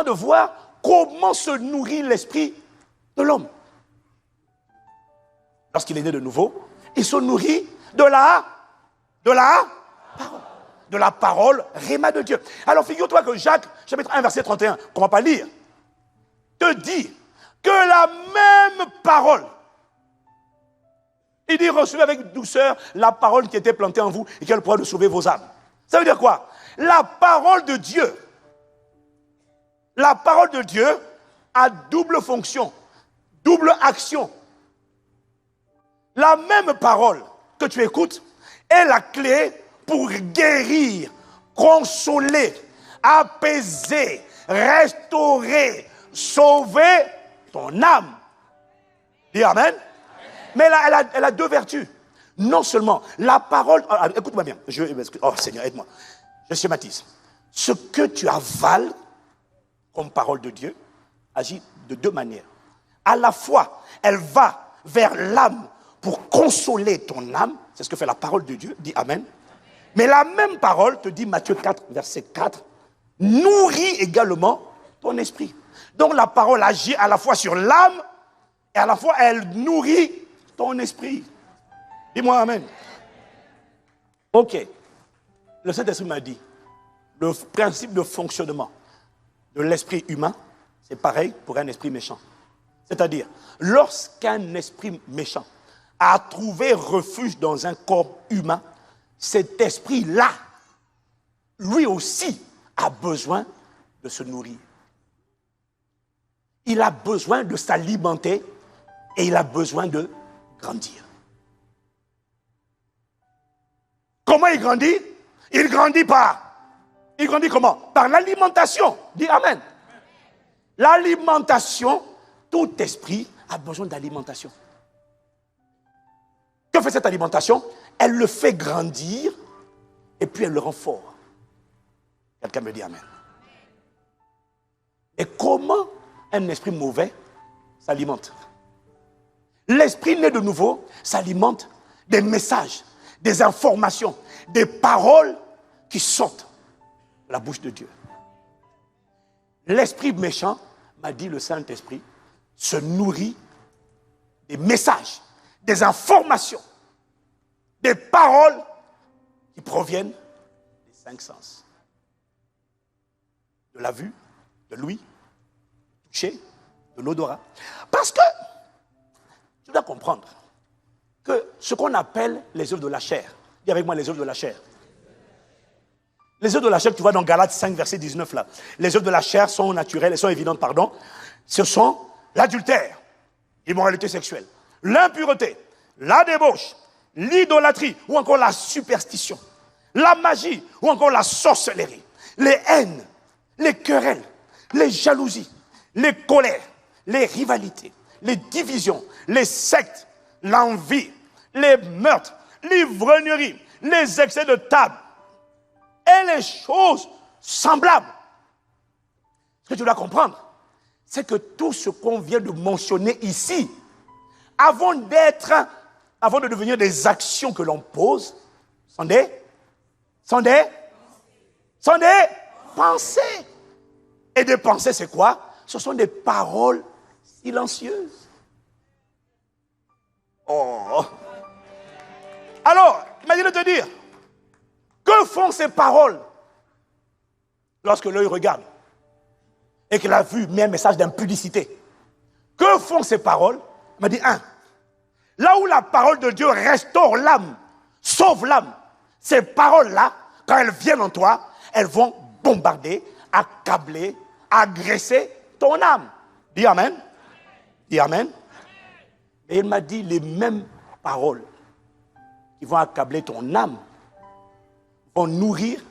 de voir comment se nourrit l'esprit de l'homme. Lorsqu'il est né de nouveau, il se nourrit de la parole Rhéma de Dieu. Alors figure-toi que Jacques, chapitre 1, verset 31, qu'on ne va pas lire, te dit que la même parole, il dit recevez avec douceur la parole qui était plantée en vous et qui a le pouvoir de sauver vos âmes. Ça veut dire quoi? La parole de Dieu a double fonction, double action. La même parole que tu écoutes est la clé pour guérir, consoler, apaiser, restaurer, sauver ton âme. Dis Amen. Mais là, elle a deux vertus. Non seulement la parole... écoute-moi bien. Oh Seigneur, aide-moi. Je schématise. Ce que tu avales comme parole de Dieu agit de deux manières. À la fois, elle va vers l'âme pour consoler ton âme. C'est ce que fait la parole de Dieu. Dis Amen. Mais la même parole, te dit Matthieu 4, verset 4, nourrit également ton esprit. Donc la parole agit à la fois sur l'âme et à la fois elle nourrit ton esprit. Dis-moi Amen. Ok. Le Saint-Esprit m'a dit, le principe de fonctionnement de l'esprit humain, c'est pareil pour un esprit méchant. C'est-à-dire, lorsqu'un esprit méchant a trouvé refuge dans un corps humain, cet esprit-là, lui aussi, a besoin de se nourrir. Il a besoin de s'alimenter et il a besoin de grandir. Comment il grandit? Il grandit Il grandit comment? Par l'alimentation. Dis Amen. L'alimentation, tout esprit a besoin d'alimentation. Que fait cette alimentation? Elle le fait grandir et puis elle le rend fort. Quelqu'un me dit Amen. Et comment un esprit mauvais s'alimente? L'esprit né de nouveau s'alimente des messages, des informations, des paroles qui sortent de la bouche de Dieu. L'esprit méchant, m'a dit le Saint-Esprit, se nourrit des messages, des informations, des paroles qui proviennent des cinq sens. De la vue, de l'ouïe, du toucher, de l'odorat. Parce que, tu dois comprendre que ce qu'on appelle les œuvres de la chair, dis avec moi les œuvres de la chair. Les œuvres de la chair, tu vois dans Galates 5, verset 19 là. Les œuvres de la chair sont naturelles, elles sont évidentes, pardon. Ce sont l'adultère, l'immoralité sexuelle, l'impureté, la débauche, l'idolâtrie ou encore la superstition, la magie ou encore la sorcellerie, les haines, les querelles, les jalousies, les colères, les rivalités, les divisions, les sectes, l'envie, les meurtres, l'ivrognerie, les excès de table et les choses semblables. Ce que tu dois comprendre, c'est que tout ce qu'on vient de mentionner ici, avant de devenir des actions que l'on pose, sont des pensées. Et des pensées, c'est quoi? Ce sont des paroles silencieuses. Oh. Alors, imagine te dire, que font ces paroles lorsque l'œil regarde et que la vue met un message d'impudicité? Que font ces paroles? Il m'a dit, là où la parole de Dieu restaure l'âme, sauve l'âme, ces paroles-là, quand elles viennent en toi, elles vont bombarder, accabler, agresser ton âme. Dis Amen. Dis Amen. Et il m'a dit, les mêmes paroles qui vont accabler ton âme vont nourrir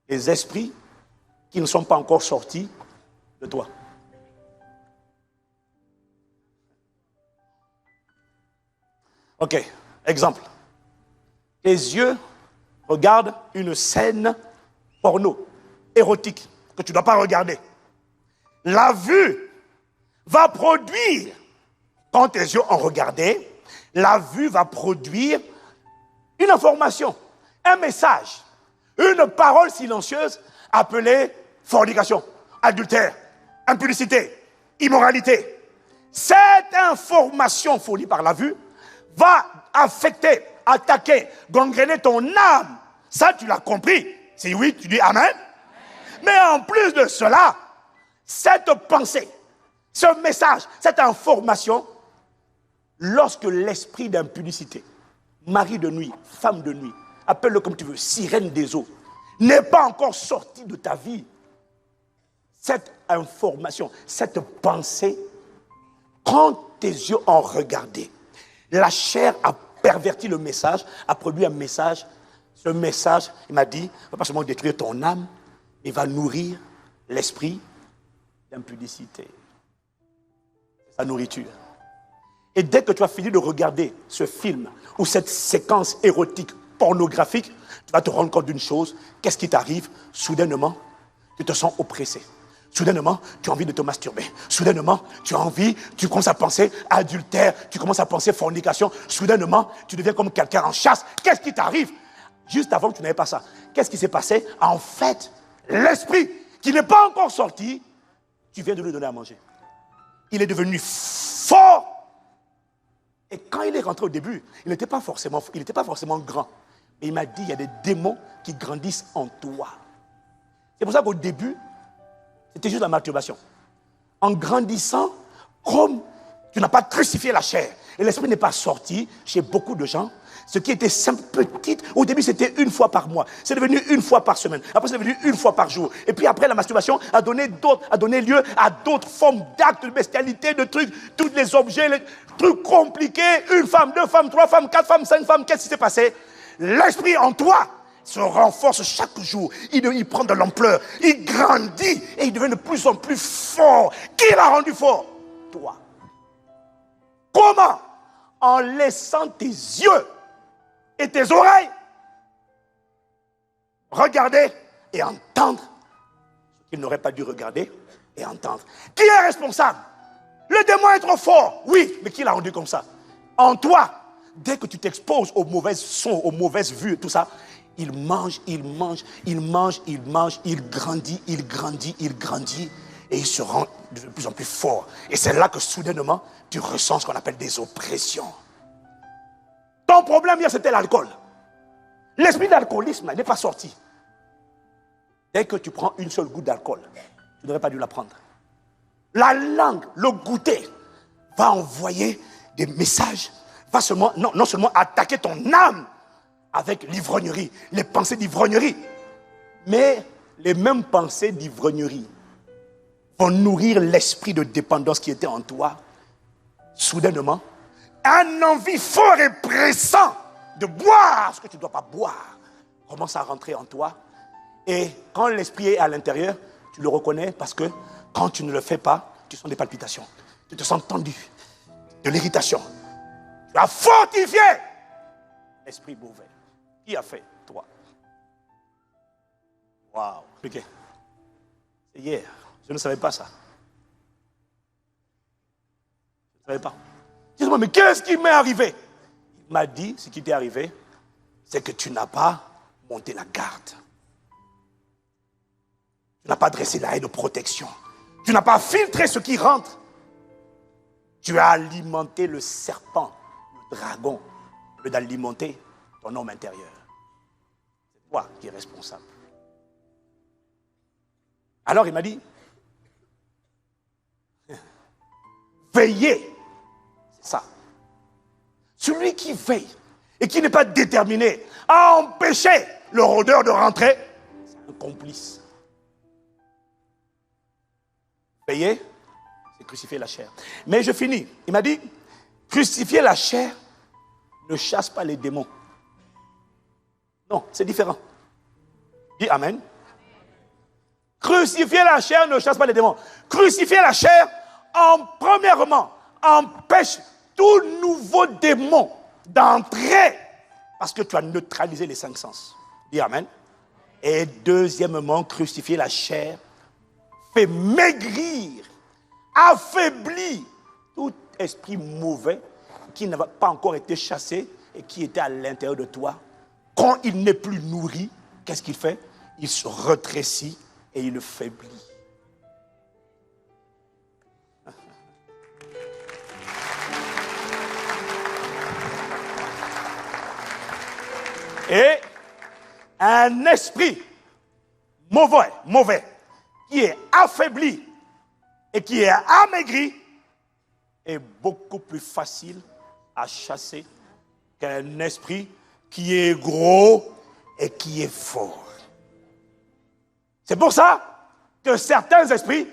les esprits qui ne sont pas encore sortis de toi. Ok, exemple. Tes yeux regardent une scène porno, érotique, que tu ne dois pas regarder. La vue va produire, quand tes yeux ont regardé, la vue va produire une information, un message, une parole silencieuse appelée fornication. adultère, impudicité, immoralité. Cette information fournie par la vue va affecter, attaquer, gangréner ton âme. Ça, tu l'as compris. Si oui, tu dis Amen. Mais en plus de cela, cette pensée, ce message, cette information, lorsque l'esprit d'impudicité, mari de nuit, femme de nuit, appelle-le comme tu veux, sirène des eaux, n'est pas encore sorti de ta vie, cette information, cette pensée, quand tes yeux ont regardé, la chair a perverti le message, a produit un message. Ce message, il m'a dit, ne va pas seulement détruire ton âme, il va nourrir l'esprit d'impudicité. C'est sa nourriture. Et dès que tu as fini de regarder ce film ou cette séquence érotique, pornographique, tu vas te rendre compte d'une chose. Qu'est-ce qui t'arrive? Soudainement, tu te sens oppressé. Soudainement, tu as envie de te masturber. Soudainement, tu as envie, tu commences à penser adultère, tu commences à penser fornication. Soudainement, tu deviens comme quelqu'un en chasse. Qu'est-ce qui t'arrive? Juste avant que tu n'avais pas ça. Qu'est-ce qui s'est passé? En fait, l'esprit qui n'est pas encore sorti, tu viens de lui donner à manger. Il est devenu fort. Et quand il est rentré au début, il n'était pas forcément grand. Mais il m'a dit, il y a des démons qui grandissent en toi. C'est pour ça qu'au début, c'était juste la masturbation. En grandissant, comme tu n'as pas crucifié la chair, et l'esprit n'est pas sorti chez beaucoup de gens, ce qui était simple, petite, au début c'était une fois par mois, c'est devenu une fois par semaine, après c'est devenu une fois par jour. Et puis après la masturbation a donné lieu à d'autres formes d'actes de bestialité, de trucs, tous les objets, les trucs compliqués, une femme, deux femmes, trois femmes, quatre femmes, cinq femmes, qu'est-ce qui s'est passé? L'esprit en toi se renforce chaque jour, il prend de l'ampleur, il grandit et il devient de plus en plus fort. Qui l'a rendu fort? Toi. Comment? En laissant tes yeux et tes oreilles regarder et entendre ce qu'il n'aurait pas dû regarder et entendre. Qui est responsable? Le démon est trop fort, oui, mais qui l'a rendu comme ça? En toi. Dès que tu t'exposes aux mauvaises sons, aux mauvaises vues, tout ça, il mange, il grandit, et il se rend de plus en plus fort. Et c'est là que soudainement, tu ressens ce qu'on appelle des oppressions. Ton problème hier, c'était l'alcool. L'esprit d'alcoolisme n'est pas sorti. Dès que tu prends une seule goutte d'alcool, tu n'aurais pas dû la prendre. La langue, le goûter, va envoyer des messages, va seulement, non seulement attaquer ton âme avec l'ivrognerie, les pensées d'ivrognerie, mais les mêmes pensées d'ivrognerie vont nourrir l'esprit de dépendance qui était en toi. Soudainement, un envie fort et pressant de boire ce que tu ne dois pas boire commence à rentrer en toi. Et quand l'esprit est à l'intérieur, tu le reconnais parce que quand tu ne le fais pas, tu sens des palpitations, tu te sens tendu, de l'irritation. Tu as fortifié l'esprit mauvais. Qui a fait? Toi. Waouh. Ok. C'est hier. Je ne savais pas ça. Je ne savais pas. Dis-moi, mais qu'est-ce qui m'est arrivé? Il m'a dit, ce qui t'est arrivé, c'est que tu n'as pas monté la garde. Tu n'as pas dressé la haie de protection. Tu n'as pas filtré ce qui rentre. Tu as alimenté le serpent, le dragon, au lieu d'alimenter ton homme intérieur. C'est toi qui es responsable. Alors il m'a dit, veillez, c'est ça. Celui qui veille et qui n'est pas déterminé à empêcher le rôdeur de rentrer, c'est un complice. Veillez, c'est crucifier la chair. Mais je finis. Il m'a dit, crucifier la chair ne chasse pas les démons. Non, c'est différent. Dis Amen. Crucifier la chair ne chasse pas les démons. Crucifier la chair, premièrement, empêche tout nouveau démon d'entrer parce que tu as neutralisé les 5 sens. Dis Amen. Et deuxièmement, crucifier la chair fait maigrir, affaiblir tout esprit mauvais qui n'a pas encore été chassé et qui était à l'intérieur de toi. Quand il n'est plus nourri, qu'est-ce qu'il fait? Il se rétrécit et il faiblit. Et un esprit mauvais, qui est affaibli et qui est amaigri, est beaucoup plus facile à chasser qu'un esprit qui est gros et qui est fort. C'est pour ça que certains esprits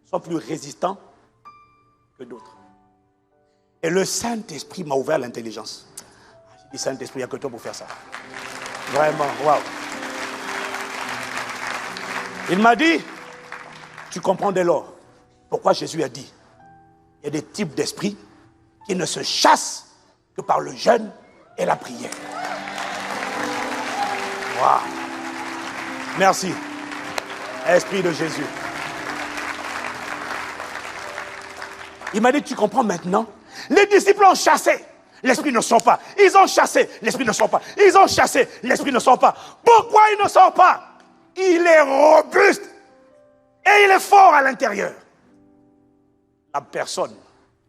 sont plus résistants que d'autres. Et le Saint-Esprit m'a ouvert l'intelligence. J'ai dit, Saint-Esprit, il n'y a que toi pour faire ça. Vraiment, waouh. Il m'a dit, tu comprends dès lors pourquoi Jésus a dit, il y a des types d'esprits qui ne se chassent que par le jeûne et la prière. Waouh. Merci. Esprit de Jésus. Il m'a dit, tu comprends maintenant? Les disciples ont chassé, l'esprit ne sort pas. Ils ont chassé, l'esprit ne sort pas. Ils ont chassé, l'esprit ne sort pas. Pourquoi il ne sort pas? Il est robuste et il est fort à l'intérieur. La personne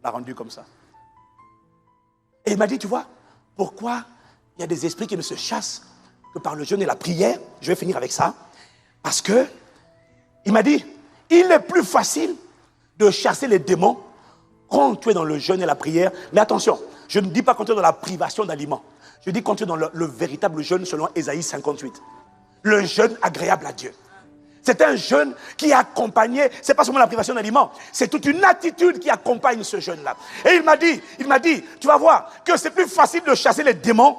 l'a rendu comme ça. Et il m'a dit, tu vois, pourquoi il y a des esprits qui ne se chassent que par le jeûne et la prière? Je vais finir avec ça. Parce que, il m'a dit, il est plus facile de chasser les démons quand tu es dans le jeûne et la prière. Mais attention, je ne dis pas quand tu es dans la privation d'aliments. Je dis quand tu es dans le véritable jeûne selon Ésaïe 58. Le jeûne agréable à Dieu. C'est un jeûne qui est accompagné, c'est pas seulement la privation d'aliments, c'est toute une attitude qui accompagne ce jeûne-là. Et il m'a dit, tu vas voir que c'est plus facile de chasser les démons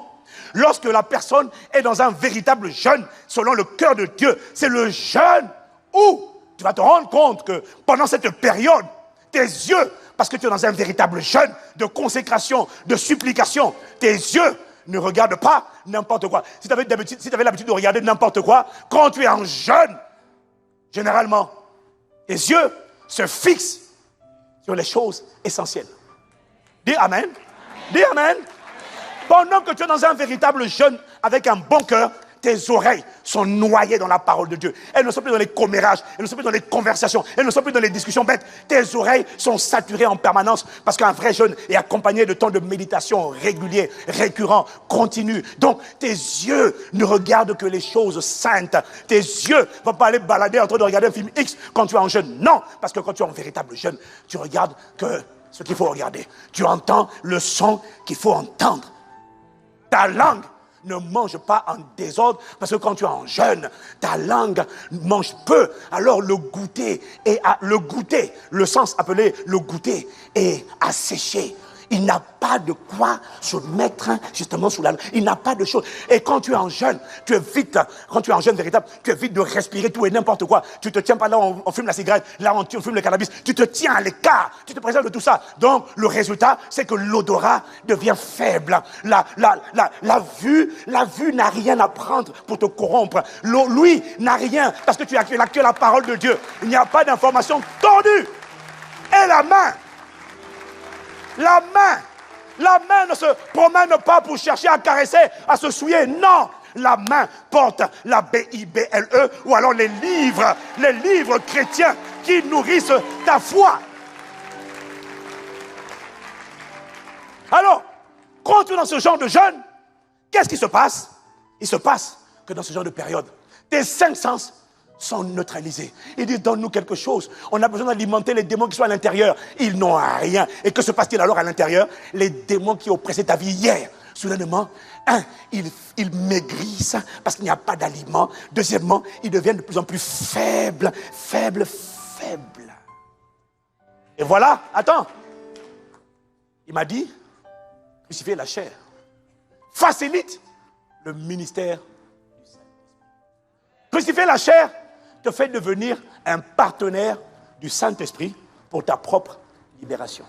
lorsque la personne est dans un véritable jeûne selon le cœur de Dieu. C'est le jeûne où tu vas te rendre compte que pendant cette période, tes yeux, parce que tu es dans un véritable jeûne de consécration, de supplication, tes yeux ne regardent pas n'importe quoi. Si tu avais l'habitude de regarder n'importe quoi, quand tu es en jeûne, généralement, tes yeux se fixent sur les choses essentielles. Dis Amen. Dis Amen. Pendant que tu es dans un véritable jeûne avec un bon cœur, tes oreilles sont noyées dans la parole de Dieu. Elles ne sont plus dans les commérages, elles ne sont plus dans les conversations, elles ne sont plus dans les discussions bêtes. Tes oreilles sont saturées en permanence parce qu'un vrai jeûne est accompagné de temps de méditation régulier, récurrent, continu. Donc, tes yeux ne regardent que les choses saintes. Tes yeux ne vont pas aller balader en train de regarder un film X quand tu es en jeûne. Non, parce que quand tu es en véritable jeûne, tu regardes que ce qu'il faut regarder. Tu entends le son qu'il faut entendre. Ta langue ne mange pas en désordre, parce que quand tu es en jeûne, ta langue mange peu. Alors le goûter, le sens appelé le goûter, est asséché. Il n'a pas de quoi se mettre justement sous la langue. Il n'a pas de chose. Et quand tu es en jeûne, quand tu es en jeûne véritable, tu évites de respirer tout et n'importe quoi. Tu te tiens pas là, on fume la cigarette, là on fume le cannabis. Tu te tiens à l'écart. Tu te préserves de tout ça. Donc le résultat, c'est que l'odorat devient faible. La vue n'a rien à prendre pour te corrompre. L'ouïe n'a rien, parce que tu as que la parole de Dieu. Il n'y a pas d'information tordue. Et la main ne se promène pas pour chercher à caresser, à se souiller. Non, la main porte la Bible ou alors les livres chrétiens qui nourrissent ta foi. Alors, quand tu es dans ce genre de jeûne, qu'est-ce qui se passe? Il se passe que dans ce genre de période, tes 5 sens sont neutralisés. Il dit, donne-nous quelque chose. On a besoin d'alimenter les démons qui sont à l'intérieur. Ils n'ont rien. Et que se passe-t-il alors à l'intérieur? Les démons qui oppressaient ta vie hier, soudainement, ils maigrissent parce qu'il n'y a pas d'aliment. Deuxièmement, ils deviennent de plus en plus faibles. Et voilà, attends. Il m'a dit, crucifier la chair facilite le ministère du Saint-Esprit. Crucifier la chair te fait devenir un partenaire du Saint-Esprit pour ta propre libération.